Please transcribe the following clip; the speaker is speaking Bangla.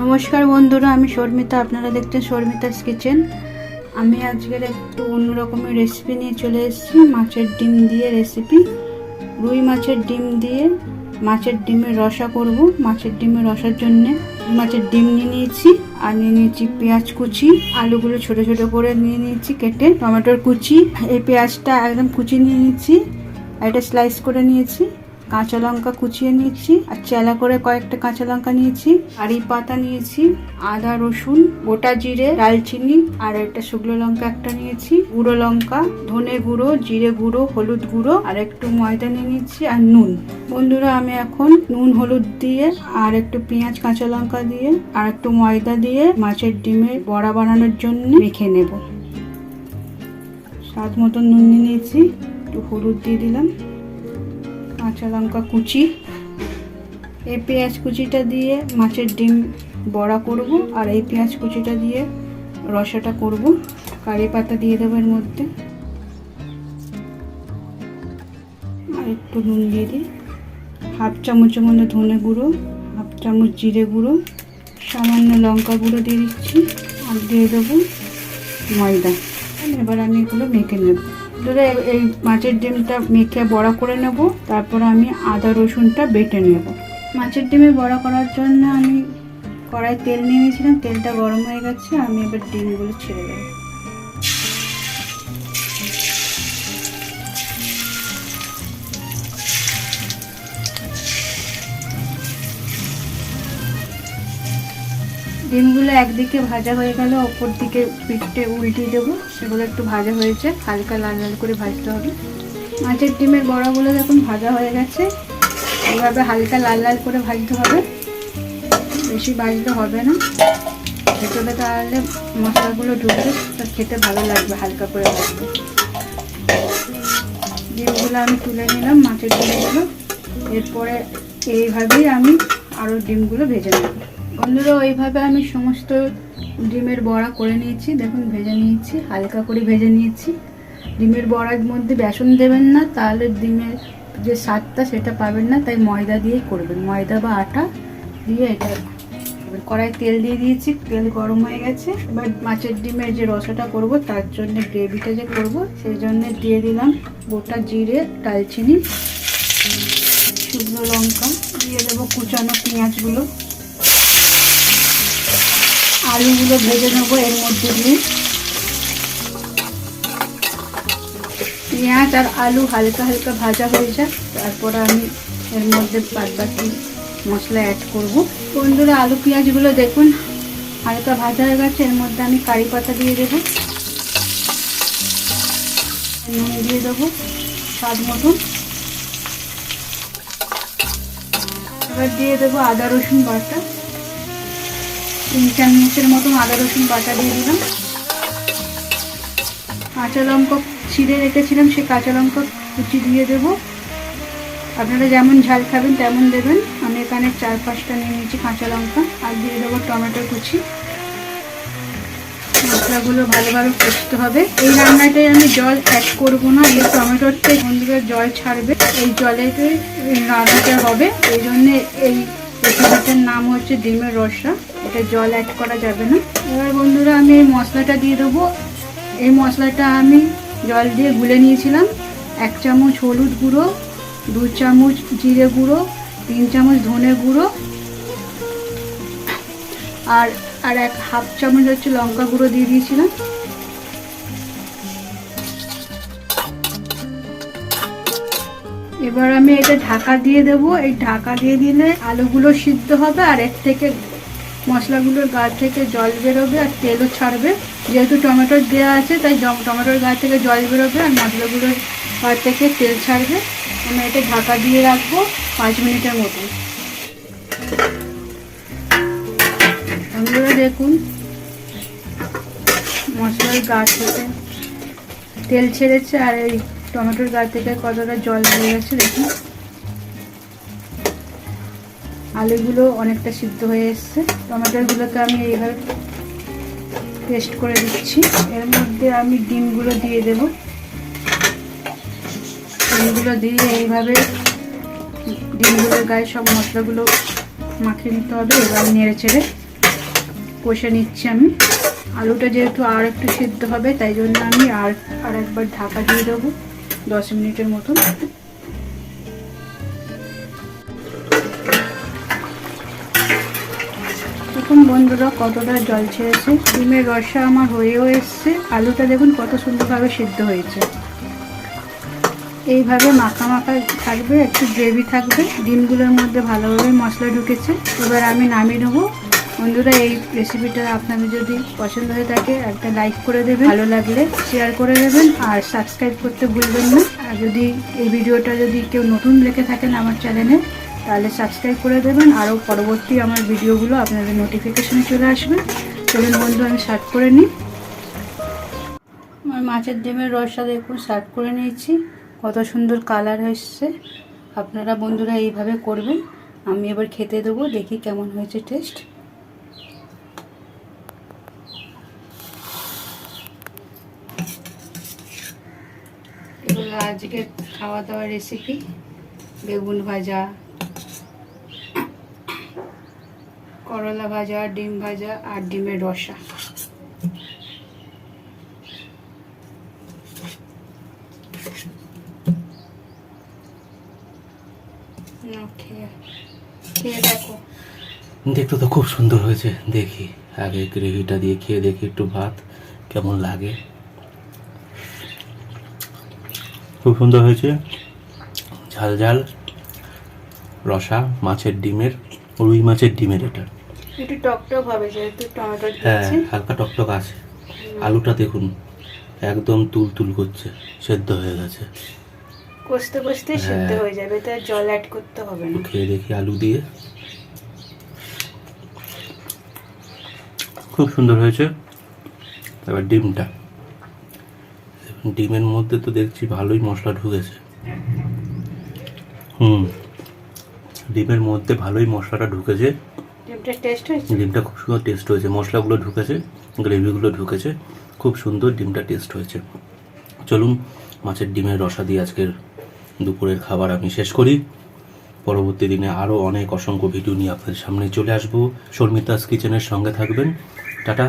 নমস্কার বন্ধুরা, আমি শর্মিতা। আপনারা দেখছেন শর্মিতাস কিচেন। আমি আজকের একটু অন্য রকমের রেসিপি নিয়ে চলে এসেছি। মাছের ডিম দিয়ে রেসিপি। রুই মাছের ডিম দিয়ে মাছের ডিমের রসা করব। মাছের ডিমের রসার জন্য মাছের ডিম নিয়ে নিয়েছি, আর নিয়ে নিয়েছি পেঁয়াজ কুচি, আলুগুলো ছোট ছোট করে নিয়ে নিয়েছি কেটে, টমেটোর কুচি, এই পেঁয়াজটা একদম কুচি নিয়ে নিয়েছি, আর এটা স্লাইস করে নিয়েছি, কাঁচা লঙ্কা কুচিয়ে নিয়েছি, আর চেলা করে কয়েকটা কাঁচা লঙ্কা নিয়েছি, কারি পাতা নিয়েছি, আদা রসুন, গোটা জিরে, দালচিনি, আর একটা শুকনো লঙ্কা একটা নিয়েছি, গুঁড়ো লঙ্কা, ধনে গুঁড়ো, জিরে গুঁড়ো, হলুদ গুঁড়ো, আর একটু ময়দা নিয়ে নিচ্ছি, আর নুন। বন্ধুরা, আমি এখন নুন হলুদ দিয়ে আর একটু পেঁয়াজ কাঁচা লঙ্কা দিয়ে আর একটু ময়দা দিয়ে মাছের ডিমের বড়া বানানোর জন্য মেখে নেব। স্বাদ মতো নুন নিয়ে নিয়েছি, একটু হলুদ দিয়ে দিলাম, কাঁচা লঙ্কা কুচি। এই পেঁয়াজ কুচিটা দিয়ে মাছের ডিম বড়া করব, আর এই পেঁয়াজ কুচিটা দিয়ে রসাটা করব। কারি পাতা দিয়ে দেবো এর মধ্যে, আর একটু নুন দিয়ে দিই, হাফ চামচের মধ্যে ধনে গুঁড়ো, হাফ চামচ জিরে গুঁড়ো, সামান্য লঙ্কা গুঁড়ো দিয়ে দিচ্ছি, আর দিয়ে দেবো ময়দা। এবার আমি এগুলো মেখে নেব। এই মাছের ডিমটা মেখে বড়া করে নেব, তারপর আমি আদা রসুনটা বেটে নেব। মাছের ডিমে বড়া করার জন্য আমি কড়াই তেল নিয়ে নিয়েছিলাম, তেলটা গরম হয়ে গেছে, আমি এবার ডিমগুলো ছেড়ে দেব। ডিমগুলো একদিকে ভাজা হয়ে গেল, ওপর দিকে পিঠে উল্টিয়ে দেবো। সেগুলো একটু ভাজা হয়েছে, হালকা লাল লাল করে ভাজতে হবে। মাছের ডিমের বড়াগুলো দেখুন ভাজা হয়ে গেছে, এইভাবে হালকা লাল লাল করে ভাজতে হবে, বেশি ভাজতে হবে না, ভেতরে তাহলে মশলাগুলো ঢুকবে, খেতে ভালো লাগবে হালকা করে ভাজবে। ডিমগুলো আমি তুলে নিলাম, মাছের ডিমগুলো। এরপরে এইভাবেই আমি আরও ডিমগুলো ভেজে নেব। বন্ধুরা, ওইভাবে আমি সমস্ত ডিমের বড়া করে নিয়েছি। দেখুন ভেজে নিয়েছি, হালকা করে ভেজে নিয়েছি। ডিমের বড়ার মধ্যে বেসন দেবেন না, তাহলে ডিমের যে স্বাদটা সেটা পাবেন না, তাই ময়দা দিয়েই করবেন, ময়দা বা আটা দিয়ে এটা। কড়াই তেল দিয়ে দিয়েছি, তেল গরম হয়ে গেছে। এবার মাছের ডিমের যে রসাটা করব, তার জন্য গ্রেভিটা যে করব, সেই জন্য দিয়ে দিলাম গোটা জিরে, দালচিনি, শুকনো লঙ্কা, দিয়ে দেবো কুচানো পেঁয়াজগুলো, আলুগুলো ভেজে নেবো এর মধ্যে দিয়ে। পেঁয়াজ আর আলু হালকা হালকা ভাজা হয়ে যায়, তারপর আমি এর মধ্যে বাদবাকি মশলা অ্যাড করব। বন্ধুরা, আলু পেঁয়াজগুলো দেখুন হালকা ভাজা হয়ে গেছে, এর মধ্যে আমি কারি পাতা দিয়ে দেবো, নুন দিয়ে দেবো স্বাদ মতন। এবার দিয়ে দেবো আদা রসুন বাটা, 3 চামচের মতন আদা রসুন বাটা দিয়ে দিলাম। কাঁচা লঙ্কা ছিঁড়ে রেখেছিলাম, সেই কাঁচা লঙ্কা কুচি দিয়ে দেবো। আপনারা যেমন ঝাল খাবেন তেমন দেবেন। আমি এখানে 4-5টা নিয়ে নিয়েছি কাঁচা লঙ্কা, আর দিয়ে দেবো টমেটো কুচি। মশলাগুলো ভালোভাবে কষতে হবে। এই রান্নাটায় আমি জল অ্যাড করব না, এই টমেটোতে বন্ধুরা জল ছাড়বে, এই জলেতে রান্নাটা হবে। এই জন্যে এই রেসিপিটার নাম হচ্ছে ডিমের রসা, এটা জল অ্যাড করা যাবে না। এবার বন্ধুরা, আমি এই মশলাটা দিয়ে দেবো। এই মশলাটা আমি জল দিয়ে গুলে নিয়েছিলাম। 1 চামচ হলুদ গুঁড়ো, 2 চামচ জিরে গুঁড়ো, 3 চামচ ধনে গুঁড়ো, আর হাফ চামচ হচ্ছে লঙ্কা গুঁড়ো দিয়ে দিয়েছিলাম। এবার আমি এটা ঢাকা দিয়ে দেবো। এই ঢাকা দিয়ে দিলে আলুগুলো সিদ্ধ হবে, আর এর থেকে মশলাগুলোর গা থেকে জল বেরোবে, আর তেলও ছাড়বে। যেহেতু টমেটো দেওয়া আছে, তাই টমেটোর গা থেকে জল বেরোবে, আর মশলাগুলোর গা থেকে তেল ছাড়বে। আমি এটা ঢাকা দিয়ে রাখবো 5 মিনিটের মতো। বন্ধুরা দেখুন, মশলার গা থেকে তেল ছেড়েছে, আর এই টমেটোর গা থেকে কতটা জল বেরিয়ে গেছে দেখুন। আলুগুলো অনেকটা সিদ্ধ হয়ে এসছে। টমেটোগুলোকে আমি এইভাবে পেস্ট করে দিচ্ছি। এর মধ্যে আমি ডিমগুলো দিয়ে দেব। ডিমগুলো দিয়ে এইভাবে ডিমগুলোর গায়ে সব মশলাগুলো মাখিয়ে নিতে হবে। এবার নেড়ে চেড়ে কষে নিচ্ছি আমি। আলুটা যেহেতু আর একটু সিদ্ধ হবে, তাই জন্য আমি আর একবার ঢাকা দিয়ে দেবো 10 মিনিটের মতন। দেখুন বন্ধুরা কতটা জল ছেড়েছে। ডিমের রসা আমার হয়েও এসছে। আলুটা দেখুন কত সুন্দরভাবে সিদ্ধ হয়েছে। এইভাবে মাখা মাখা থাকবে, একটু গ্রেভি থাকবে, ডিমগুলোর মধ্যে ভালোভাবে মশলা ঢুকেছে। এবার আমি নামিয়ে নেবো। বন্ধুরা এই রেসিপিটা আপনাদের যদি পছন্দ হয়ে থাকে একটা লাইক করে দেবেন, ভালো লাগলে শেয়ার করে দেবেন, আর সাবস্ক্রাইব করতে ভুলবেন না। আর যদি এই ভিডিওটা যদি কেউ নতুন দেখে থাকেন আমার চ্যানেলে, তাহলে সাবস্ক্রাইব করে দেবেন। আরও পরবর্তী আমার ভিডিওগুলো আপনাদের নোটিফিকেশনে চলে আসবে। চলুন বন্ধু আমি সার্ভ করে নিই। আমার মাছের ডিমের রসা দেখুন সার্ভ করে নিয়েছি। কত সুন্দর কালার এসছে। আপনারা বন্ধুরা এইভাবে করবেন। আমি এবার খেতে দেবো, দেখি কেমন হয়েছে টেস্ট। এগুলো আজকে খাওয়া দাওয়ার রেসিপি। বেগুন ভাজা, করলা ভাজা, ডিম ভাজা আর ডিমের রসা। খেয়ে দেখো। দেখতে তো খুব সুন্দর হয়েছে। দেখি আগে গ্রেভিটা দিয়ে খেয়ে দেখি একটু ভাত কেমন লাগে। খুব সুন্দর হয়েছে, ঝাল ঝাল রসা মাছের ডিমের, রুই মাছের ডিমের। এটা একটু টকটক হবে যেহেতু টমেটো হ্যাঁ, দিয়েছি। হালকা টকটক আছে। আলুটা দেখুন একদম তুল তুল করছে, সেদ্ধ হয়ে গেছে। কষতে কষতে সিদ্ধ হয়ে যাবে, তাই জল অ্যাড করতে হবে না। খেয়ে দেখি আলু দিয়ে। খুব সুন্দর হয়েছে। এবার ডিমটা, ডিমের মধ্যে তো দেখছি ভালোই মশলা ঢুকেছে। ডিমের মধ্যে ভালোই মশলাটা ঢুকেছে। ডিমটা টেস্ট হয়েছে। ডিমটা খুব সুন্দর টেস্ট হয়েছে, মশলাগুলো ঢুকেছে, গ্রেভিগুলো ঢুকেছে, খুব সুন্দর ডিমটা টেস্ট হয়েছে। চলুন মাছের ডিমের রসা দিয়ে আজকের দুপুরের খাবার আমি শেষ করি। পরবর্তী দিনে আরও অনেক অসংখ্য ভিডিও নিয়ে আপনাদের সামনে চলে আসবো। শর্মিতাস কিচেনের সঙ্গে থাকবেন। টাটা।